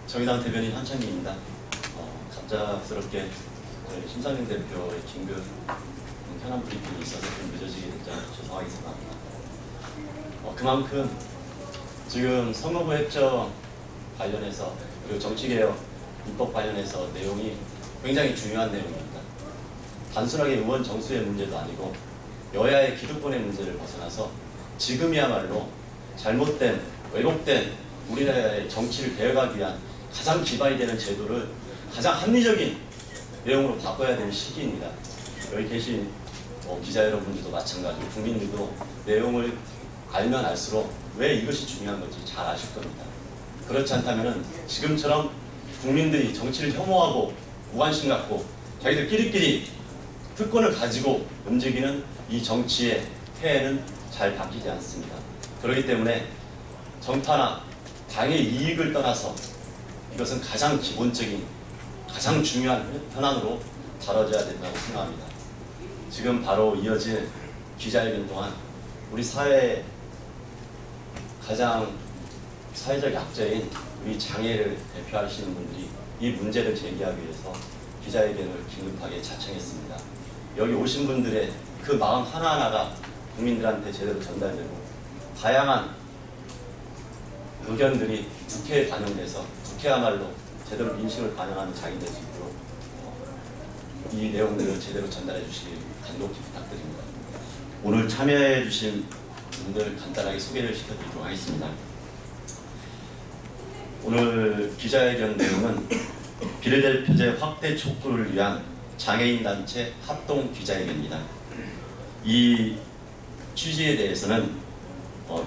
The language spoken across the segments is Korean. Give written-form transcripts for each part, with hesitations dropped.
정의당 대변인 한창기입니다. 갑작스럽게 저희 심상정 대표의 긴급 현안 브리핑이 있어서 좀 늦어지게 됐죠. 죄송하게 생각합니다. 그만큼 지금 선거구 획정 관련해서 그리고 정치개혁 입법 관련해서 내용이 굉장히 중요한 내용입니다. 단순하게 의원 정수의 문제도 아니고 여야의 기득권의 문제를 벗어나서 지금이야말로 잘못된 왜곡된 우리나라의 정치를 개혁하기 위한 가장 기반이 되는 제도를 가장 합리적인 내용으로 바꿔야 되는 시기입니다. 여기 계신 기자 여러분들도 마찬가지고 국민들도 내용을 알면 알수록 왜 이것이 중요한 건지 잘 아실 겁니다. 그렇지 않다면 지금처럼 국민들이 정치를 혐오하고 무관심 갖고 자기들끼리 특권을 가지고 움직이는 이 정치의 폐해는 잘 바뀌지 않습니다. 그렇기 때문에 정파나 당의 이익을 떠나서 이것은 가장 기본적인 가장 중요한 현안으로 다뤄져야 된다고 생각합니다. 지금 바로 이어질 기자회견 동안 우리 사회의 가장 사회적 약자인 우리 장애를 대표하시는 분들이 이 문제를 제기하기 위해서 기자회견을 긴급하게 자청했습니다. 여기 오신 분들의 그 마음 하나하나가 국민들한테 제대로 전달되고 다양한 의견들이 국회에 반영돼서 국회야말로 제대로 민심을 반영하는 장이 될 수 있도록 이 내용들을 제대로 전달해 주시길 간곡히 부탁드립니다. 오늘 참여해 주신 분들 간단하게 소개를 시켜드리도록 하겠습니다. 오늘 기자회견 내용은 비례대표제 확대 촉구를 위한 장애인단체 합동 기자회견입니다. 이 취지에 대해서는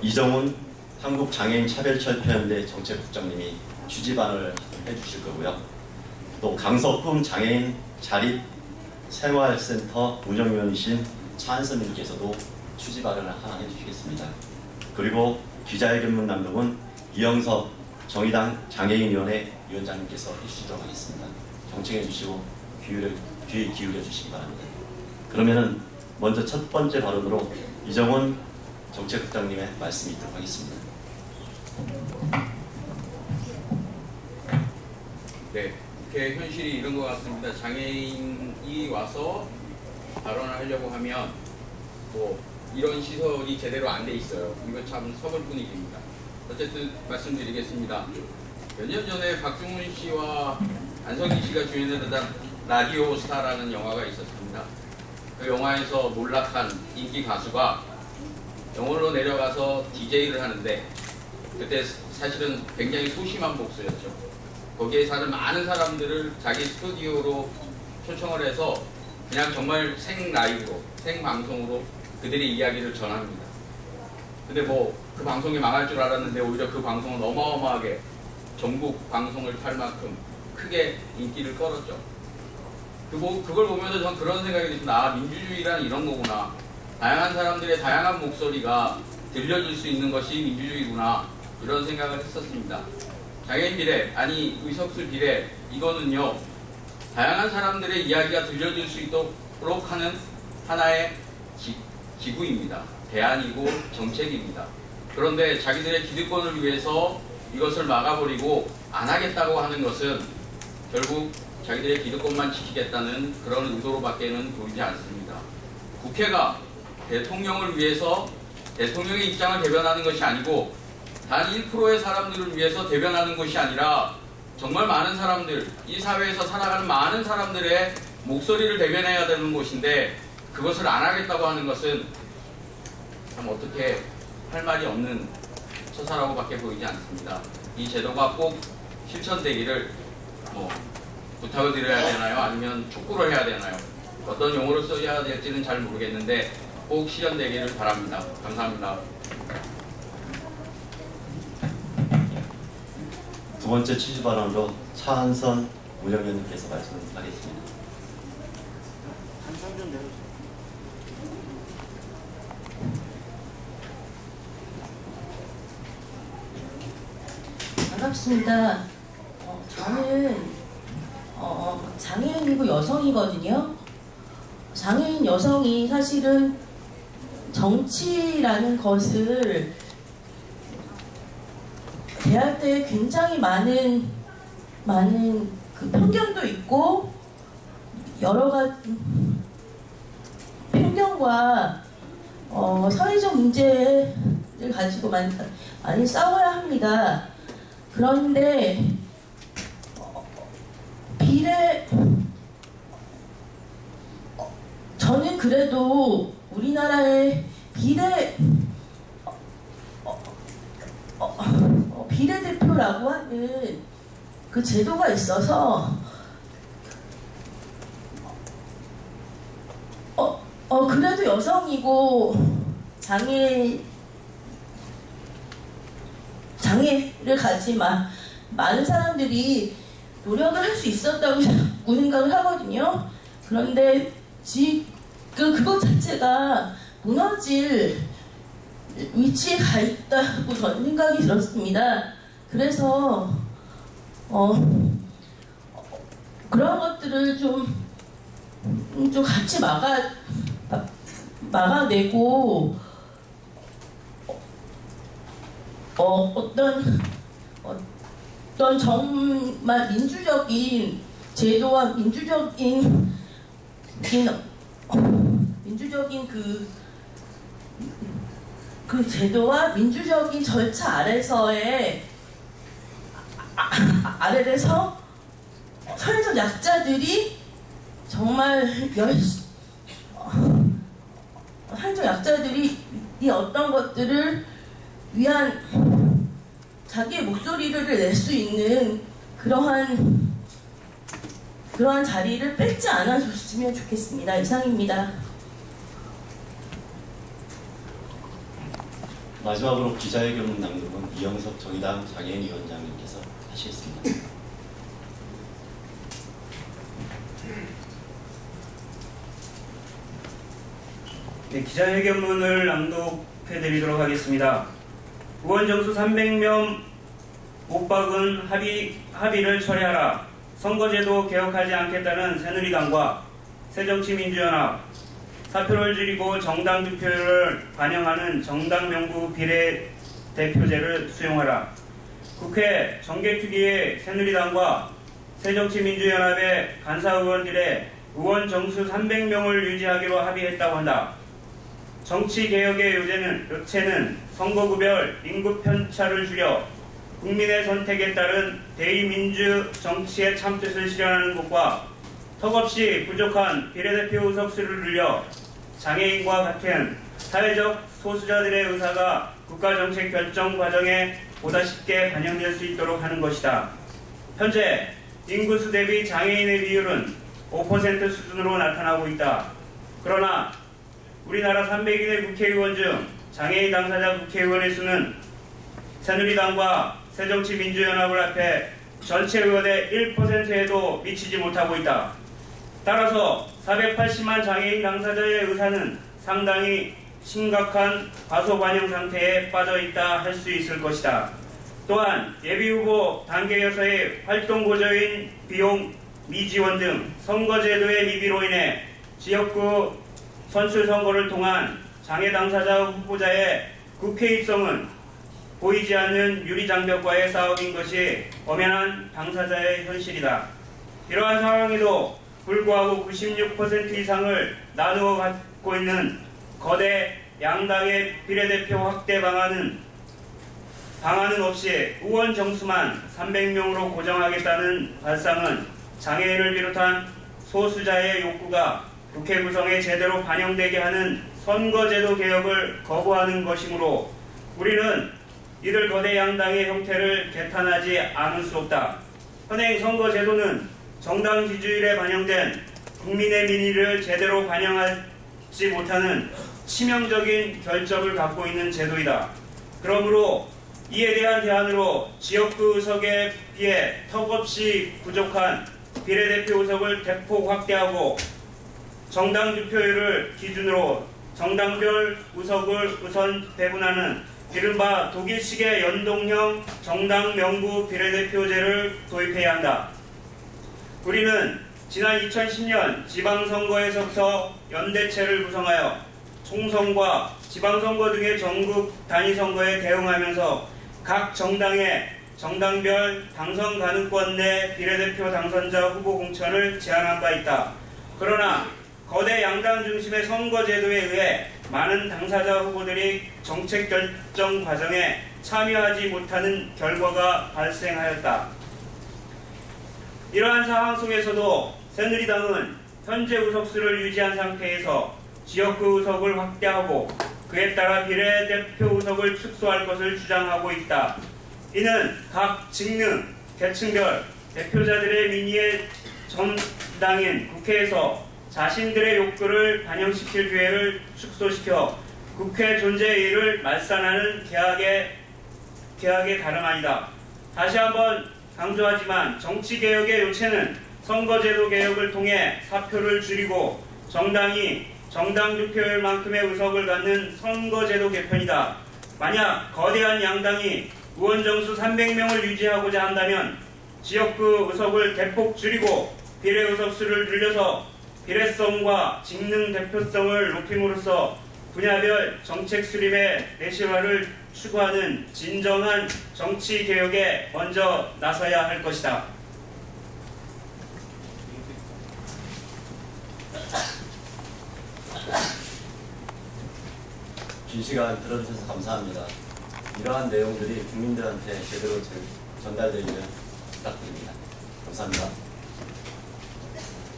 이정훈 한국장애인차별철폐연대 정책국장님이 취지반을 해주실 거고요. 또 강석훈 장애인 자립생활센터 운영위원이신 차한선님께서도 취지 발언을 하나 해주시겠습니다. 그리고 기자회견문 낭독은 이영석 정의당 장애인위원회 위원장님께서 해주시도록 하겠습니다. 경청해 주시고 귀에 기울여 주시기 바랍니다. 그러면은 먼저 첫 번째 발언으로 이정훈 정책국장님의 말씀이 있도록 하겠습니다. 네, 국회 현실이 이런 것 같습니다. 장애인이 와서 발언을 하려고 하면 뭐 이런 시설이 제대로 안 돼 있어요. 이거 참 서글픈 일입니다. 어쨌든 말씀드리겠습니다. 몇 년 전에 박중훈 씨와 안성기 씨가 주연했던 라디오 스타라는 영화가 있었습니다. 그 영화에서 몰락한 인기 가수가 영월로 내려가서 DJ를 하는데 그때 사실은 굉장히 소심한 목소리였죠. 거기에 사는 많은 사람들을 자기 스튜디오로 초청을 해서 그냥 정말 생라이브로, 생방송으로 그들의 이야기를 전합니다. 근데 뭐 그 방송이 망할 줄 알았는데 오히려 그 방송은 어마어마하게 전국 방송을 탈 만큼 크게 인기를 끌었죠. 그걸 보면서 전 그런 생각이 듭니다. 민주주의란 이런 거구나. 다양한 사람들의 다양한 목소리가 들려줄 수 있는 것이 민주주의구나. 이런 생각을 했었습니다. 장애인 비례, 아니 의석수 비례, 이거는요 다양한 사람들의 이야기가 들려줄 수 있도록 하는 하나의 기구입니다. 대안이고 정책입니다. 그런데 자기들의 기득권을 위해서 이것을 막아버리고 안 하겠다고 하는 것은 결국 자기들의 기득권만 지키겠다는 그런 의도로밖에는 보이지 않습니다. 국회가 대통령을 위해서 대통령의 입장을 대변하는 것이 아니고 단 1%의 사람들을 위해서 대변하는 것이 아니라 정말 많은 사람들, 이 사회에서 살아가는 많은 사람들의 목소리를 대변해야 되는 곳인데 그것을 안 하겠다고 하는 것은 참 어떻게 할 말이 없는 처사라고밖에 보이지 않습니다. 이 제도가 꼭 실천되기를 부탁을 드려야 되나요? 아니면 촉구를 해야 되나요? 어떤 용어를 써야 될지는 잘 모르겠는데 꼭 실현되기를 바랍니다. 감사합니다. 두 번째 취지 발언으로 차한선 운영위원님께서 말씀을 하겠습니다. 반갑습니다. 저는 장애인이고 여성이거든요. 장애인 여성이 사실은 정치라는 것을 대할 때 굉장히 많은 많은 그 편견도 있고 여러 가지 편견과 사회적 문제를 가지고 많이 싸워야 합니다. 그런데 저는 그래도 우리나라의 비례대표라고 하는 그 제도가 있어서 그래도 여성이고 장애를 가진 많은 사람들이 노력을 할 수 있었다고 생각을 하거든요. 그런데 지금 그것 자체가 무너질 위치에 가 있다고 저는 생각이 들었습니다. 그래서 그런 것들을 좀 같이 막아내고 어떤 정말 민주적인 제도와 민주적인 그 제도와 민주적인 절차 아래에서 사회적 약자들이 정말 사회적 약자들이 이 어떤 것들을 위한 자기의 목소리를 낼 수 있는 그러한 자리를 뺏지 않아줬으면 좋겠습니다. 이상입니다. 마지막으로 기자회견문 낭독은 이영석 정의당 장애인위원장님께서 하시겠습니다. 네, 기자회견문을 낭독해드리도록 하겠습니다. 의원 정수 300명 못 박은 합의를 처리하라. 선거제도 개혁하지 않겠다는 새누리당과 새정치민주연합, 사표를 줄이고 정당 득표율을 반영하는 정당 명부 비례대표제를 수용하라. 국회 정개특위의 새누리당과 새정치민주연합의 간사의원들의 의원 정수 300명을 유지하기로 합의했다고 한다. 정치개혁의 요체는 선거구별 임금 편차를 줄여 국민의 선택에 따른 대의민주 정치의 참뜻을 실현하는 것과 턱없이 부족한 비례대표 의석수를 늘려 장애인과 같은 사회적 소수자들의 의사가 국가정책 결정 과정에 보다 쉽게 반영될 수 있도록 하는 것이다. 현재 인구수 대비 장애인의 비율은 5% 수준으로 나타나고 있다. 그러나 우리나라 300인의 국회의원 중 장애인 당사자 국회의원의 수는 새누리당과 새정치민주연합을 합해 전체 의원의 1%에도 미치지 못하고 있다. 따라서 480만 장애인 당사자의 의사는 상당히 심각한 과소반영 상태에 빠져 있다 할 수 있을 것이다. 또한 예비후보 단계에서의 활동 보조인 비용 미지원 등 선거제도의 미비로 인해 지역구 선출선거를 통한 장애 당사자 후보자의 국회 입성은 보이지 않는 유리장벽과의 싸움인 것이 엄연한 당사자의 현실이다. 이러한 상황에도 불구하고 96% 이상을 나누어 갖고 있는 거대 양당의 비례대표 확대 방안은 없이 의원 정수만 300명으로 고정하겠다는 발상은 장애인을 비롯한 소수자의 욕구가 국회 구성에 제대로 반영되게 하는 선거제도 개혁을 거부하는 것이므로 우리는 이들 거대 양당의 형태를 개탄하지 않을 수 없다. 현행 선거제도는 정당 지지율에 반영된 국민의 민의를 제대로 반영하지 못하는 치명적인 결점을 갖고 있는 제도이다. 그러므로 이에 대한 대안으로 지역구 의석에 비해 턱없이 부족한 비례대표 의석을 대폭 확대하고 정당 득표율을 기준으로 정당별 의석을 우선 배분하는 이른바 독일식의 연동형 정당 명부 비례대표제를 도입해야 한다. 우리는 지난 2010년 지방선거에서부터 연대체를 구성하여 총선과 지방선거 등의 전국 단위선거에 대응하면서 각 정당의 정당별 당선 가능권 내 비례대표 당선자 후보 공천을 제안한 바 있다. 그러나 거대 양당 중심의 선거제도에 의해 많은 당사자 후보들이 정책 결정 과정에 참여하지 못하는 결과가 발생하였다. 이러한 상황 속에서도 새누리당은 현재 의석수를 유지한 상태에서 지역구 의석을 확대하고 그에 따라 비례대표 의석을 축소할 것을 주장하고 있다. 이는 각 직능, 계층별 대표자들의 민의의 전당인 국회에서 자신들의 욕구를 반영시킬 기회를 축소시켜 국회 존재의의를 말살하는 계약의 다름 아니다. 다시 한번 강조하지만 정치개혁의 요체는 선거제도 개혁을 통해 사표를 줄이고 정당이 정당 득표율만큼의 의석을 갖는 선거제도 개편이다. 만약 거대한 양당이 의원 정수 300명을 유지하고자 한다면 지역구 의석을 대폭 줄이고 비례 의석수를 늘려서 비례성과 직능 대표성을 높임으로써 분야별 정책 수립의 내실화를 추구하는 진정한 정치 개혁에 먼저 나서야 할 것이다. 긴 시간 들어주셔서 감사합니다. 이러한 내용들이 국민들한테 제대로 전달되기를 부탁드립니다. 감사합니다.